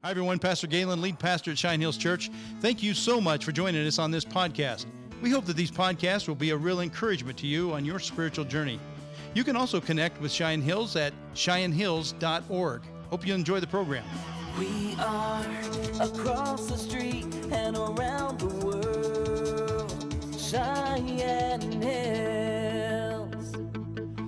Hi, everyone. Pastor Galen, lead pastor at Cheyenne Hills Church. Thank you so much for joining us on this podcast. We hope that these podcasts will be a real encouragement to you on your spiritual journey. You can also connect with Cheyenne Hills at CheyenneHills.org. Hope you enjoy the program. We are across the street and around the world, Cheyenne Hills.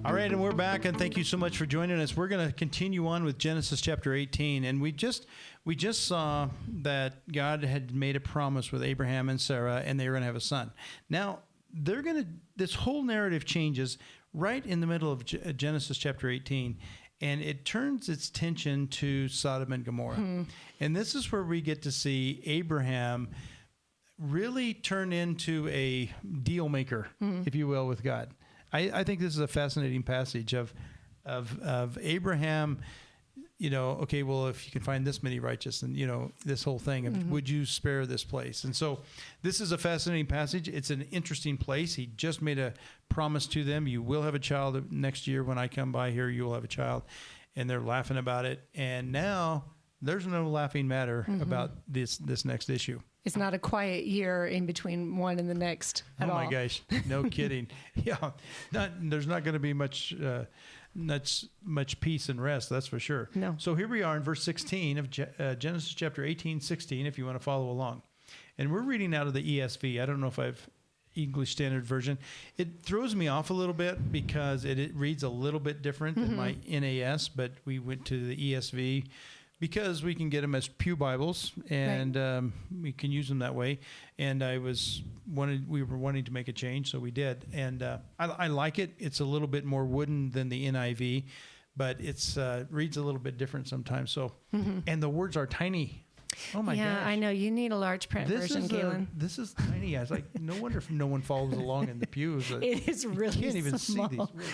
All right, and we're back, and thank you so much for joining us. We're going to continue on with Genesis chapter 18, and we just saw that God had made a promise with Abraham and Sarah, and they were going to have a son. Now, this whole narrative changes right in the middle of Genesis chapter 18, and it turns its attention to Sodom and Gomorrah. And this is where we get to see Abraham really turn into a deal maker, if you will, with God. I think this is a fascinating passage of Abraham, okay, well, if you can find this many righteous, and, this whole thing of, would you spare this place? And so this is a fascinating passage. It's an interesting place. He just made a promise to them. You will have a child next year. When I come by here, you will have a child. And they're laughing about it. And now there's no laughing matter about this next issue. It's not a quiet year in between one and the next at all. Oh, my gosh. No kidding. Yeah. There's not going to be much peace and rest, that's for sure. No. So here we are in verse 16 of Genesis chapter 18, 16, if you want to follow along. And we're reading out of the ESV. I don't know if I've English Standard Version. It throws me off a little bit because it reads a little bit different than my NAS, but we went to the ESV because we can get them as pew Bibles, and we can use them that way. And we were wanting to make a change, so we did. And I like it. It's a little bit more wooden than the NIV, but it's reads a little bit different sometimes. So, and the words are tiny. Oh my gosh! Yeah, I know. You need a large print version, Galen. This is tiny. I was like, no wonder if no one follows along in the pews. It is really You can't even small. see these words.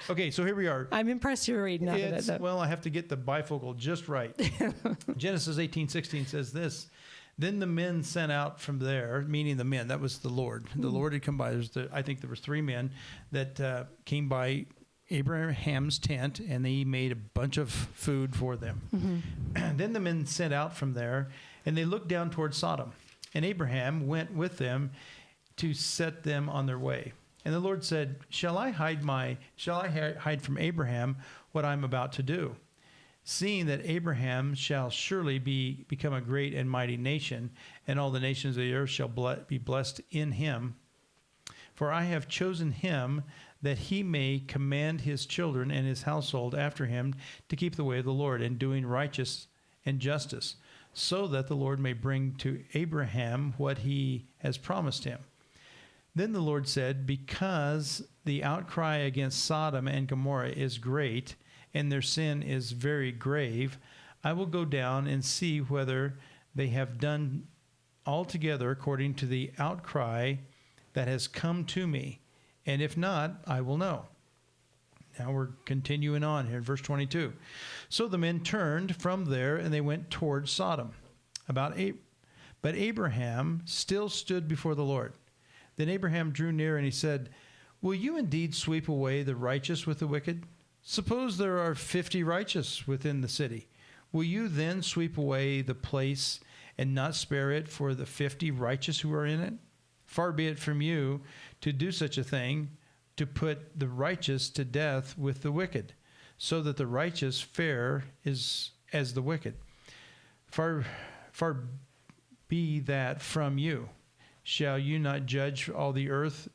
Okay, so here we are. I'm impressed you're reading out of it, though. Well, I have to get the bifocal just right. Genesis 18:16 says this: Then the men sent out from there, meaning the men. That was the Lord. The Lord had come by. I think there was 3 men that came by Abraham's tent, and they made a bunch of food for them. Then the men set out from there, and they looked down toward Sodom. And Abraham went with them to set them on their way. And the Lord said, Shall I hide from Abraham what I'm about to do? Seeing that Abraham shall surely become a great and mighty nation, and all the nations of the earth shall be blessed in him. For I have chosen him that he may command his children and his household after him to keep the way of the Lord, and doing righteous and justice, so that the Lord may bring to Abraham what he has promised him. Then the Lord said, Because the outcry against Sodom and Gomorrah is great, and their sin is very grave, I will go down and see whether they have done altogether according to the outcry that has come to me. And if not, I will know. Now we're continuing on here in verse 22. So the men turned from there, and they went toward Sodom. But Abraham still stood before the Lord. Then Abraham drew near, and he said, Will you indeed sweep away the righteous with the wicked? Suppose there are 50 righteous within the city. Will you then sweep away the place and not spare it for the 50 righteous who are in it? Far be it from you to do such a thing, to put the righteous to death with the wicked, so that the righteous fare is as the wicked. Far be that from you. Shall you not judge all the earth,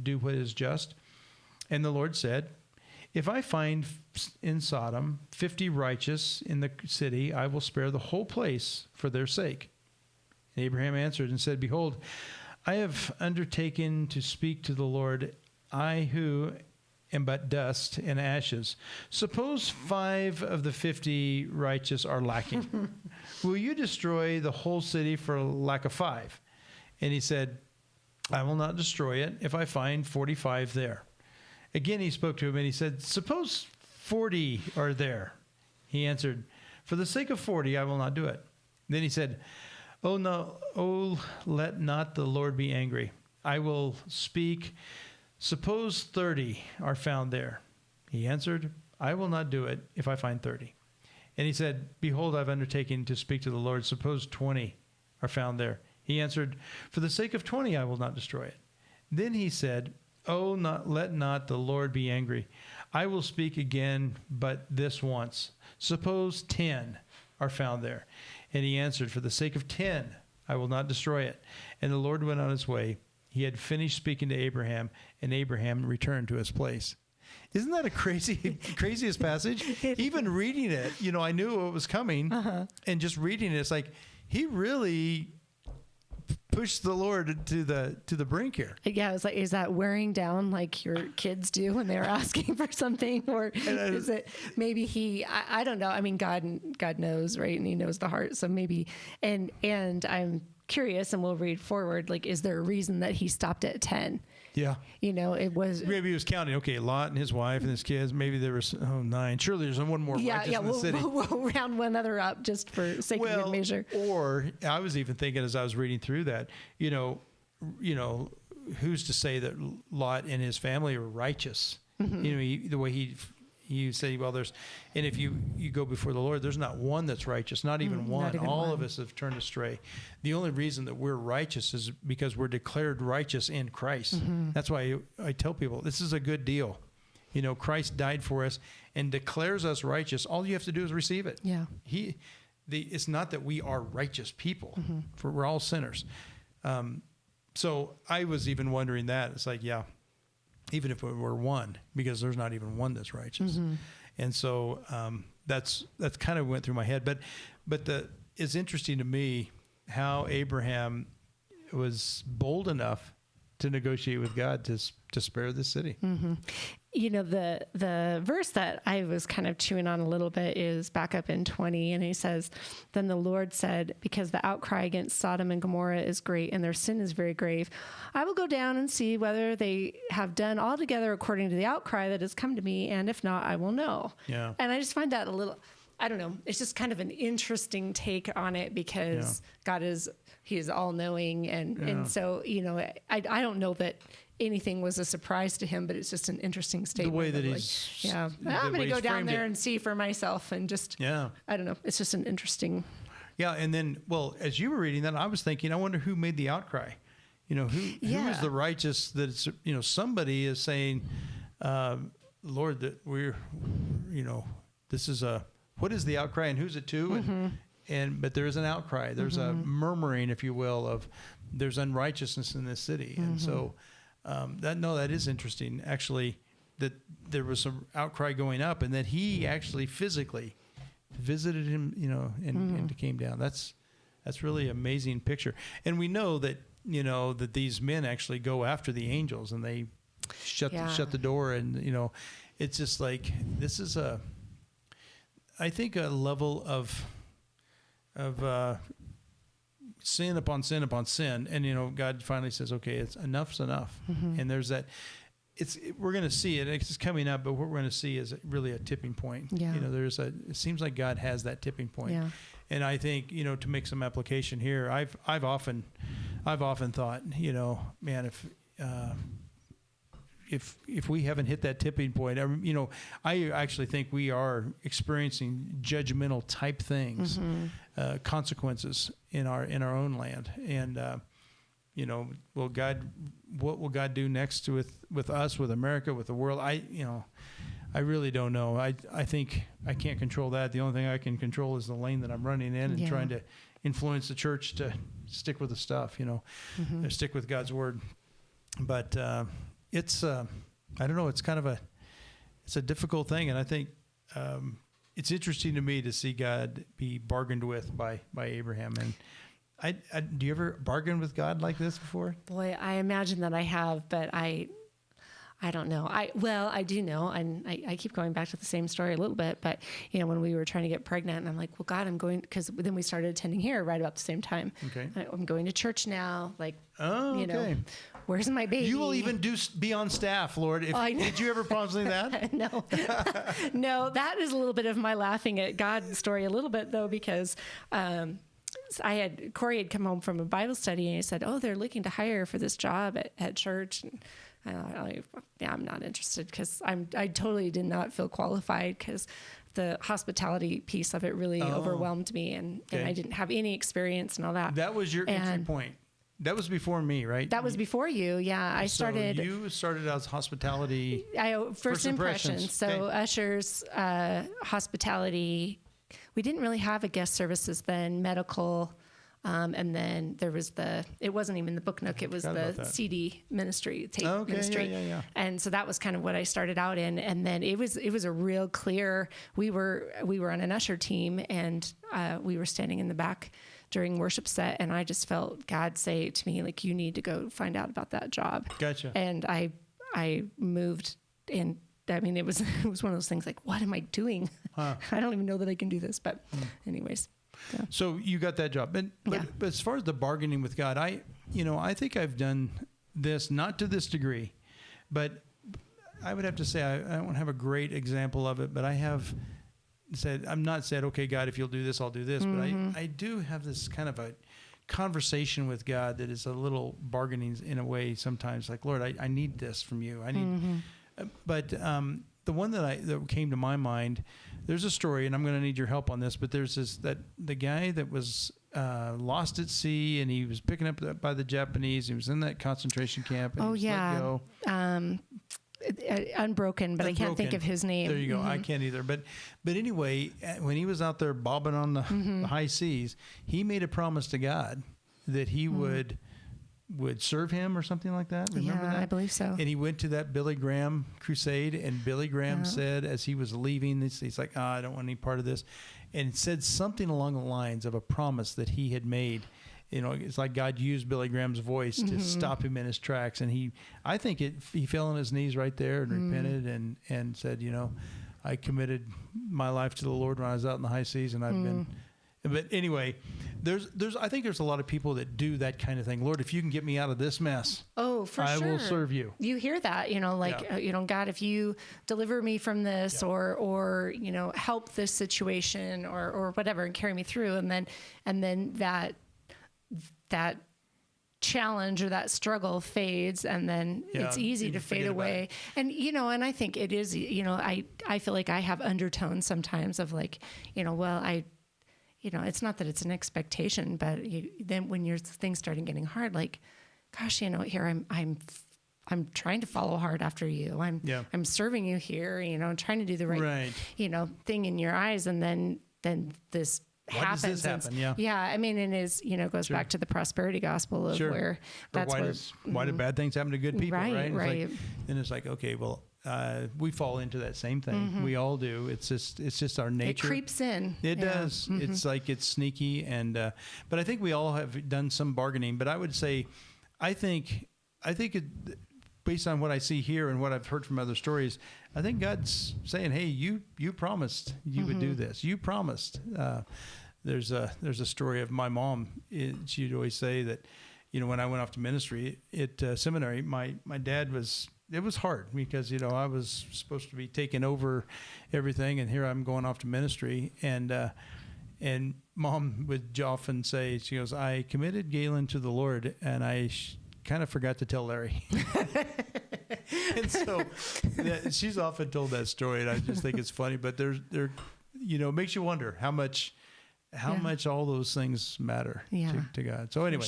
do what is just? And the Lord said, If I find in Sodom 50 righteous in the city, I will spare the whole place for their sake. And Abraham answered and said, Behold, I have undertaken to speak to the Lord, I who am but dust and ashes. Suppose 5 of the 50 righteous are lacking. Will you destroy the whole city for lack of 5? And he said, I will not destroy it if I find 45 there. Again he spoke to him, and he said, Suppose 40 are there. He answered, For the sake of 40 I will not do it. Then he said, Oh no, let not the Lord be angry. I will speak. Suppose 30 are found there. He answered, I will not do it if I find 30. And he said, behold, I've undertaken to speak to the Lord. Suppose 20 are found there. He answered, for the sake of 20, I will not destroy it. Then he said, oh, let not the Lord be angry. I will speak again, but this once. Suppose 10 are found there. And he answered, for the sake of 10, I will not destroy it. And the Lord went on his way. He had finished speaking to Abraham, and Abraham returned to his place. Isn't that a craziest passage? Even reading it, I knew it was coming, and just reading it, it's like he really pushed the Lord to the brink here. Yeah, it's like, is that wearing down like your kids do when they're asking for something, or is it maybe I don't know. I mean, God knows, right? And He knows the heart. So maybe, and I'm curious, and we'll read forward. Like, is there a reason that He stopped at 10? Yeah. It was... Maybe he was counting, okay, Lot and his wife and his kids. Maybe there was 9. Surely there's one more righteous in the city. We'll round one other up just for sake of good measure. Or I was even thinking as I was reading through that, who's to say that Lot and his family are righteous? The way he said, well, and if you go before the Lord, there's not one that's righteous, not even one. Not even All one. of us have turned astray. The only reason that we're righteous is because we're declared righteous in Christ. That's why I tell people, this is a good deal. Christ died for us and declares us righteous. All you have to do is receive it. Yeah. It's not that we are righteous people, for we're all sinners. So I was even wondering that. It's like, yeah, even if it were one, because there's not even one that's righteous. And so that's kind of went through my head. But it's interesting to me how Abraham was bold enough to negotiate with God to spare the city. The verse that I was kind of chewing on a little bit is back up in 20, and he says, then the Lord said, because the outcry against Sodom and Gomorrah is great and their sin is very grave, I will go down and see whether they have done altogether according to the outcry that has come to me, and if not, I will know. Yeah. And I just find that a little, I don't know, it's just kind of an interesting take on it, because God He is all-knowing, and so, I don't know that anything was a surprise to Him, but it's just an interesting statement. The way that I'm going to go down there and see for myself, and just, I don't know. It's just an interesting. Yeah. And then, well, as you were reading that, I was thinking, I wonder who made the outcry. Who is the righteous that it's, somebody is saying, Lord, that we're, this is what is the outcry and who's it to? But there is an outcry. There's a murmuring, if you will, of there's unrighteousness in this city. And so, that is interesting, actually, that there was some outcry going up, and that He actually physically visited him, and came down. That's really amazing picture. And we know that, that these men actually go after the angels, and they shut the door, and, it's just like, this is I think a level of sin upon sin upon sin, and God finally says, okay, enough's enough. And there's that. We're going to see it. It's coming up, but what we're going to see is really a tipping point. Yeah. It seems like God has that tipping point. Yeah. And I think, to make some application here, I've often thought, man, if we haven't hit that tipping point, I actually think we are experiencing judgmental type things, consequences in our own land. And, what will God do next with us, with America, with the world? I really don't know. I think I can't control that. The only thing I can control is the lane that I'm running in, and trying to influence the church to stick with the stuff, stick with God's word. But, it's I don't know, it's kind of it's a difficult thing, and I think it's interesting to me to see God be bargained with by Abraham. And do you ever bargain with God like this before? Boy, I imagine that I have, but I don't know. I do know, and I keep going back to the same story a little bit, but when we were trying to get pregnant, and I'm like, well, God, I'm going, because then we started attending here right about the same time. Okay. I'm going to church now, like, okay. Where's my baby? You will even be on staff, Lord. Did you ever promise me that? No. No, that is a little bit of my laughing at God story a little bit, though, because Corey had come home from a Bible study, and he said, oh, they're looking to hire for this job at church. And I'm not interested, because I totally did not feel qualified, because the hospitality piece of it really overwhelmed me, and I didn't have any experience and all that. That was your entry point. That was before me, right? That was before you. Yeah. I started. So you started as hospitality. First impressions. So ushers, hospitality. We didn't really have a guest services then, medical. And then there was it wasn't even the Book Nook, it was the CD ministry, tape ministry. Yeah. And so that was kind of what I started out in. And then it was a real clear, we were on an usher team, and we were standing in the back during worship set, and I just felt God say to me, like, you need to go find out about that job. Gotcha. And I moved, and I mean, it was one of those things like, what am I doing? I don't even know that I can do this, but anyways. Yeah. So you got that job. But as far as the bargaining with God, I think I've done this, not to this degree, but I would have to say I don't have a great example of it, but I have said, okay, God, if you'll do this, I'll do this. Mm-hmm. But I do have this kind of a conversation with God that is a little bargaining in a way sometimes, like, Lord, I need this from you. I need, but the one that came to my mind, there's a story, and I'm going to need your help on this, but there's the guy that was lost at sea, and he was picking up by the Japanese. He was in that concentration camp. And he was let go. Unbroken, but I can't think of his name. There you go. I can't either. But anyway, when he was out there bobbing on the high seas, he made a promise to God that he would serve him or something like that. Remember that? I believe so. And he went to that Billy Graham crusade, and Billy Graham said, as he was leaving, he's like, I don't want any part of this. And said something along the lines of a promise that he had made. It's like God used Billy Graham's voice to stop him in his tracks. And I think he fell on his knees right there and repented and said, I committed my life to the Lord when I was out in the high seas, and I've been. But anyway, I think there's a lot of people that do that kind of thing. Lord, if you can get me out of this mess, for I sure, will serve you. You hear that, God, if you deliver me from this, or help this situation, or whatever, and carry me through, and then that challenge or that struggle fades, and then it's easy to fade away. And and I think it is. I feel like I have undertones sometimes of like, it's not that it's an expectation, but then when things starting getting hard, like, gosh, here I'm trying to follow hard after you. I'm serving you here, trying to do the right. Thing in your eyes, and then this happens. Why does this happen? Yeah. I mean, it goes back to the prosperity gospel of where that's why do bad things happen to good people, right? Right. And it's like, okay, well, we fall into that same thing. We all do. It's just our nature. It creeps in. It does. It's like it's sneaky, and but I think we all have done some bargaining. But I would say, I think it, based on what I see here and what I've heard from other stories, I think God's saying, hey, you promised you would do this. You promised. There's a story of my mom. She'd always say that, when I went off to ministry at seminary, my dad it was hard because, I was supposed to be taking over everything, and here I'm going off to ministry. And Mom would often say, she goes, I committed Galen to the Lord, and I kind of forgot to tell Larry. And so she's often told that story, and I just think it's funny. But it makes you wonder how much all those things matter to God. So anyway,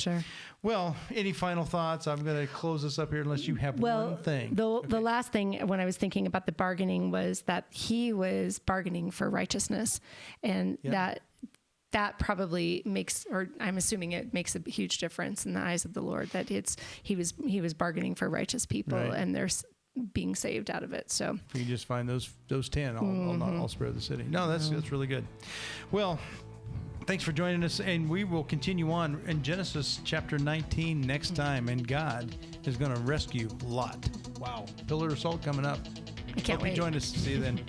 well, any final thoughts? I'm going to close this up here unless you have one thing. The last thing when I was thinking about the bargaining was that he was bargaining for righteousness, and that probably makes, or I'm assuming it makes a huge difference in the eyes of the Lord, that he was bargaining for righteous people, and they're being saved out of it. So if you just find those 10, I'll spare the city. No, that's really good. Well, thanks for joining us, and we will continue on in Genesis chapter 19 next time, and God is going to rescue Lot. Wow. Pillar of Salt coming up. I can't wait. Hope you join us. See you then.